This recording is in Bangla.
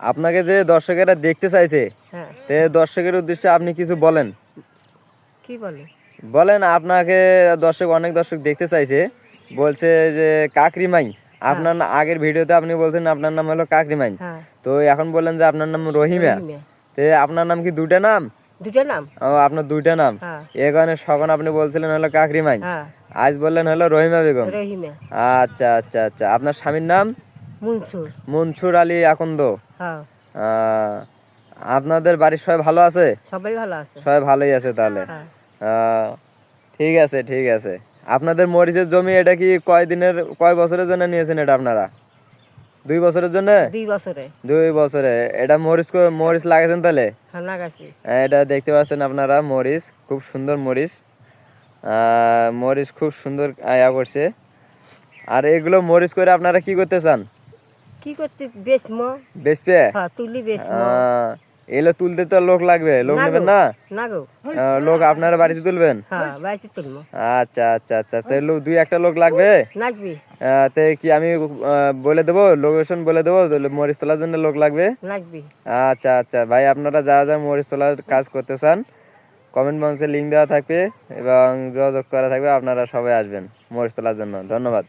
আপনাকে যে দর্শকেরা দেখতে চাইছে, হ্যাঁ তে দর্শকের উদ্দেশ্যে আপনি কিছু বলেন। কি বলে বলেন, আপনাকে অনেক দর্শক দেখতে চাইছে, বলছে যে কাকরি মাই। আপনার আগের ভিডিওতে আপনি বলছেন আপনার নাম হলো কাকরি মাই, হ্যাঁ তো এখন বললেন যে আপনার নাম রহিমা। রহিমা তে আপনার নাম কি দুইটা নাম? দুটো নাম ও, আপনার দুইটা নাম। হ্যাঁ এ কারণে সখন আপনি বলছিলেন হলো কাকরি মাই, হ্যাঁ আজ বললেন হলো রহিমা বেগম। রহিমা আচ্ছা আচ্ছা আচ্ছা, আপনার স্বামীর নাম? মনসুর মনসুর আলী আকন্দ। হ্যাঁ আহ, আপনাদের বাড়ির সবাই ভালো আছে? সবাই ভালো আছে সবাই ভালোই আছে তাহলে। হ্যাঁ আহ, ঠিক আছে ঠিক আছে। আপনাদের মরিচের জমি এটা কি কয় বছরের জন্য নিয়েছেন এটা আপনারা? 2 বছরের জন্য? 2 বছরে 2 বছরে। এটা মরিচ লাগাইছেন তাহলে? হ্যাঁ লাগাইছি এটা দেখতে পাচ্ছেন আপনারা, মরিচ খুব সুন্দর মরিচ। মরিচ খুব সুন্দর আয়া করছে। আর এগুলো মরিচ করে আপনারা কি করতে চান? কি করতে বেচমো বেচবে? হ্যাঁ তুলি বেচমো এগুলো তুলতে তো লোক লাগবে, লোক না নেবেন গো না? না গো লোক আপনারা বাড়িতে তুলবেন? হ্যাঁ বাড়িতে তুলবো আচ্ছা আচ্ছা আচ্ছা, তাহলে দুই একটা লোক লাগবে। লাগবি তে কি আমি বলে দেবো, লোকেশন বলে দেবো, মরিচ তোলার জন্য লোক লাগবে। লাগবি আচ্ছা আচ্ছা ভাই, আপনারা যারা যারা মরিচ তোলার কাজ করতে চান, কমেন্ট বক্সে লিঙ্ক দেওয়া থাকবে এবং যোগাযোগ করা থাকবে, আপনারা সবাই আসবেন মরিচ তোলার জন্য। ধন্যবাদ।